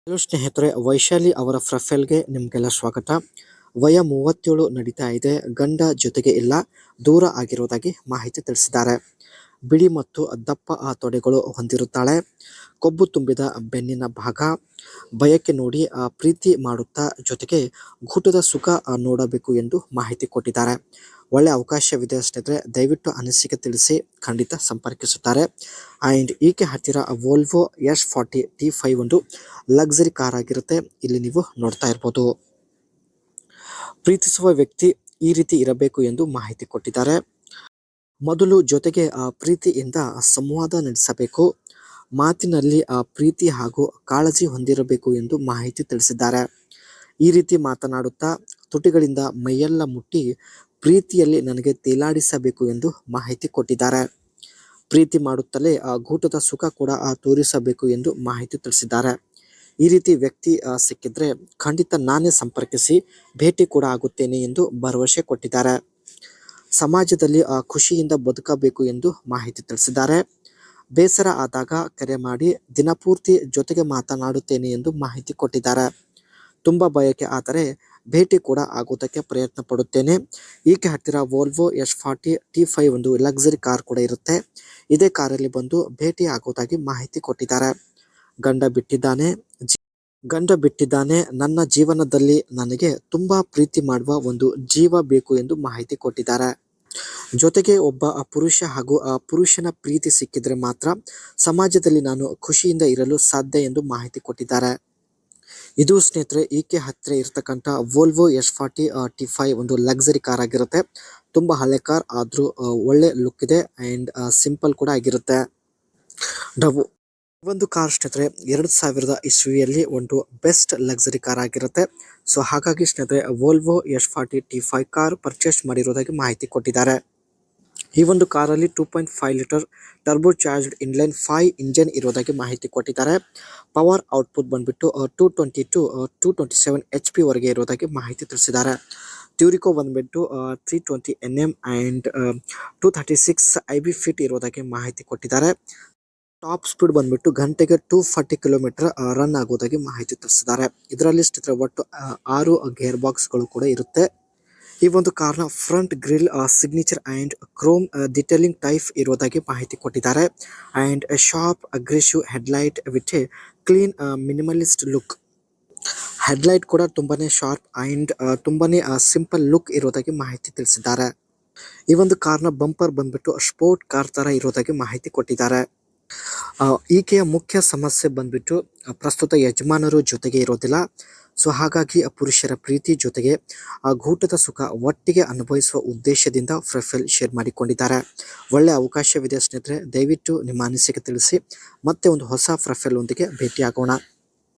Hello ಸ್ನೇಹಿತರೆ, ವೈಶಾಲಿ ಅವರ ಪ್ರೊಫೈಲ್ಗೆ ನಿಮಗೆಲ್ಲ ಸ್ವಾಗತ. ವಯ 37 ನಡೀತಾ ಇದೆ. ಗಂಡ ಜೊತೆಗೆ ಇಲ್ಲ, ದೂರ ಆಗಿರುವುದಾಗಿ ಮಾಹಿತಿ ತಿಳಿಸಿದ್ದಾರೆ. ಬಿಳಿ ಮತ್ತು ದಪ್ಪ ತೊಡೆಗಳು ಹೊಂದಿರುತ್ತಾಳೆ. ಕೊಬ್ಬು ತುಂಬಿದ ಬೆನ್ನಿನ ಭಾಗ. ಬಯಕೆ ನೋಡಿ ಪ್ರೀತಿ ಮಾಡುತ್ತಾ, ಜೊತೆಗೆ ಗೂಟದ ಸುಖ ನೋಡಬೇಕು ಎಂದು ಮಾಹಿತಿ ಕೊಟ್ಟಿದ್ದಾರೆ. ಒಳ್ಳೆ ಅವಕಾಶವಿದೆ ಸ್ನೇಹಿತರೆ, ದಯವಿಟ್ಟು ಅನಿಸಿಕೆ ತಿಳಿಸಿ, ಖಂಡಿತ ಸಂಪರ್ಕಿಸುತ್ತಾರೆ. ಆ್ಯಂಡ್ ಈಕೆ ಹತ್ತಿರ ವೋಲ್ವೋ S40 T5 ಒಂದು ಲಕ್ಸರಿ ಕಾರ್ ಆಗಿರುತ್ತೆ. ಇಲ್ಲಿ ನೀವು ನೋಡ್ತಾ ಇರ್ಬೋದು. ಪ್ರೀತಿಸುವ ವ್ಯಕ್ತಿ ಈ ರೀತಿ ಇರಬೇಕು ಎಂದು ಮಾಹಿತಿ ಕೊಟ್ಟಿದ್ದಾರೆ. ಮೊದಲು ಜೊತೆಗೆ ಪ್ರೀತಿಯಿಂದ ಸಂವಾದ ನಡೆಸಬೇಕು. ಮಾತಿನಲ್ಲಿ ಪ್ರೀತಿ ಹಾಗೂ ಕಾಳಜಿ ಹೊಂದಿರಬೇಕು ಎಂದು ಮಾಹಿತಿ ತಿಳಿಸಿದ್ದಾರೆ. ಈ ರೀತಿ ಮಾತನಾಡುತ್ತಾ ತುಟಿಗಳಿಂದ ಮೈಯೆಲ್ಲ ಮುಟ್ಟಿ ಪ್ರೀತಿಯಲ್ಲಿ ನನಗೆ ತೇಲಾಡಿಸಬೇಕು ಎಂದು ಮಾಹಿತಿ ಕೊಟ್ಟಿದ್ದಾರೆ. ಪ್ರೀತಿ ಮಾಡುತ್ತಲೇ ಗೂಟದ ಸುಖ ಕೂಡ ತೋರಿಸಬೇಕು ಎಂದು ಮಾಹಿತಿ ತಿಳಿಸಿದ್ದಾರೆ. ಈ ರೀತಿ ವ್ಯಕ್ತಿ ಸಿಕ್ಕಿದ್ರೆ ಖಂಡಿತ ನಾನೇ ಸಂಪರ್ಕಿಸಿ ಭೇಟಿ ಕೂಡ ಆಗುತ್ತೇನೆ ಎಂದು ಭರವಸೆ ಕೊಟ್ಟಿದ್ದಾರೆ. ಸಮಾಜದಲ್ಲಿ ಖುಷಿಯಿಂದ ಬದುಕಬೇಕು ಎಂದು ಮಾಹಿತಿ ತಿಳಿಸಿದ್ದಾರೆ. ಬೇಸರ ಆದಾಗ ಕರೆ ಮಾಡಿ ದಿನಪೂರ್ತಿ ಜೊತೆಗೆ ಮಾತನಾಡುತ್ತೇನೆ ಎಂದು ಮಾಹಿತಿ ಕೊಟ್ಟಿದ್ದಾರೆ. ತುಂಬ ಬಯಕೆ ಆದರೆ ಭೇಟಿ ಕೂಡ ಆಗೋದಕ್ಕೆ ಪ್ರಯತ್ನ ಪಡುತ್ತೇನೆ. ಈಕೆ ಹತ್ತಿರ ವೋಲ್ವೋ S40 T5 ಒಂದು ಲಕ್ಸರಿ ಕಾರ್ ಕೂಡ ಇರುತ್ತೆ. ಇದೇ ಕಾರಲ್ಲಿ ಬಂದು ಭೇಟಿ ಆಗೋದಾಗಿ ಮಾಹಿತಿ ಕೊಟ್ಟಿದ್ದಾರೆ. ಗಂಡ ಬಿಟ್ಟಿದ್ದಾನೆ. ನನ್ನ ಜೀವನದಲ್ಲಿ ನನಗೆ ತುಂಬಾ ಪ್ರೀತಿ ಮಾಡುವ ಒಂದು ಜೀವ ಬೇಕು ಎಂದು ಮಾಹಿತಿ ಕೊಟ್ಟಿದ್ದಾರೆ. ಜೊತೆಗೆ ಒಬ್ಬ ಪುರುಷ ಹಾಗೂ ಪುರುಷನ ಪ್ರೀತಿ ಸಿಕ್ಕಿದ್ರೆ ಮಾತ್ರ ಸಮಾಜದಲ್ಲಿ ನಾನು ಖುಷಿಯಿಂದ ಇರಲು ಸಾಧ್ಯ ಎಂದು ಮಾಹಿತಿ ಕೊಟ್ಟಿದ್ದಾರೆ. ಇದು ಸ್ನೇಹಿತರೆ ಈಕೆ ಹತ್ತಿರ ಇರ್ತಕ್ಕಂಥ ವೋಲ್ವೋ S40 T5 ಒಂದು ಲಕ್ಸರಿ ಕಾರ್ ಆಗಿರುತ್ತೆ. ತುಂಬ ಹಳೆ ಕಾರ್ ಆದರೂ ಒಳ್ಳೆ ಲುಕ್ ಇದೆ ಆ್ಯಂಡ್ ಸಿಂಪಲ್ ಕೂಡ ಆಗಿರುತ್ತೆ. ಒಂದು ಕಾರ್ ಸ್ನೇಹಿತರೆ 2000 ಇಸ್ವಿಯಲ್ಲಿ ಒಂದು ಬೆಸ್ಟ್ ಲಕ್ಸರಿ ಕಾರ್ ಆಗಿರುತ್ತೆ. ಸೊ ಹಾಗಾಗಿ ಸ್ನೇಹಿತರೆ Volvo S40 T5 car purchase ಮಾಡಿರೋದಾಗಿ ಮಾಹಿತಿ ಕೊಟ್ಟಿದ್ದಾರೆ. ಈ ಒಂದು ಕಾರಲ್ಲಿ 2.5 litre turbo charged inline 5 engine ಇರೋದಾಗಿ ಮಾಹಿತಿ ಕೊಟ್ಟಿದ್ದಾರೆ. ಪವರ್ ಔಟ್ಪುಟ್ ಬಂದ್ಬಿಟ್ಟು 220 to 227 HP ವರೆಗೆ ಇರೋದಾಗಿ ಮಾಹಿತಿ ತಿಳಿಸಿದ್ದಾರೆ. ಟ್ಯೂರಿಕೋ ಬಂದ್ಬಿಟ್ಟು 320 Nm ಆ್ಯಂಡ್ 236 IB ಫೀಟ್ ಇರೋದಾಗಿ ಮಾಹಿತಿ ಕೊಟ್ಟಿದ್ದಾರೆ. ಟಾಪ್ ಸ್ಪೀಡ್ ಬಂದ್ಬಿಟ್ಟು ಗಂಟೆಗೆ 240 ಕಿಲೋಮೀಟರ್ ರನ್ ಆಗೋದಾಗಿ ಮಾಹಿತಿ ತಿಳಿಸಿದ್ದಾರೆ. ಇದರಲ್ಲಿ ಸ್ನೇಹಿತರೆ ಒಟ್ಟು 6 ಗೇರ್ ಬಾಕ್ಸ್ಗಳು ಕೂಡ ಇರುತ್ತೆ. ಈ ಒಂದು ಕಾರ್ನ front grille signature and chrome detailing type ಇರೋದಾಗಿ ಮಾಹಿತಿ ಕೊಟ್ಟಿದ್ದಾರೆ. And sharp aggressive headlight with clean minimalist look. Headlight ಕೂಡ ತುಂಬಾನೇ ಶಾರ್ಪ್ ಆ್ಯಂಡ್ ತುಂಬಾನೇ ಸಿಂಪಲ್ ಲುಕ್ ಇರೋದಾಗಿ ಮಾಹಿತಿ ತಿಳಿಸಿದ್ದಾರೆ. ಈ ಒಂದು ಕಾರ್ನ ಬಂಪರ್ ಬಂದ್ಬಿಟ್ಟು ಸ್ಪೋರ್ಟ್ ಕಾರ್ ತರ ಇರೋದಾಗಿ ಮಾಹಿತಿ ಕೊಟ್ಟಿದ್ದಾರೆ. ಈಕೆಯ ಮುಖ್ಯ ಸಮಸ್ಯೆ ಬಂದ್ಬಿಟ್ಟು ಪ್ರಸ್ತುತ ಯಜಮಾನರು ಜೊತೆಗೆ ಇರೋದಿಲ್ಲ. ಸೊ ಹಾಗಾಗಿ ಪುರುಷರ ಪ್ರೀತಿ ಜೊತೆಗೆ ಗೂಟದ ಸುಖ ಒಟ್ಟಿಗೆ ಅನುಭವಿಸುವ ಉದ್ದೇಶದಿಂದ ಪ್ರೊಫೈಲ್ ಶೇರ್ ಮಾಡಿಕೊಂಡಿದ್ದಾರೆ. ಒಳ್ಳೆ ಅವಕಾಶವಿದೆ ಸ್ನೇಹಿತರೆ, ದಯವಿಟ್ಟು ನಿಮ್ಮ ಅನಿಸಿಕೆ ತಿಳಿಸಿ. ಮತ್ತೆ ಒಂದು ಹೊಸ ಪ್ರೊಫೈಲ್ ಒಂದಿಗೆ ಭೇಟಿಯಾಗೋಣ.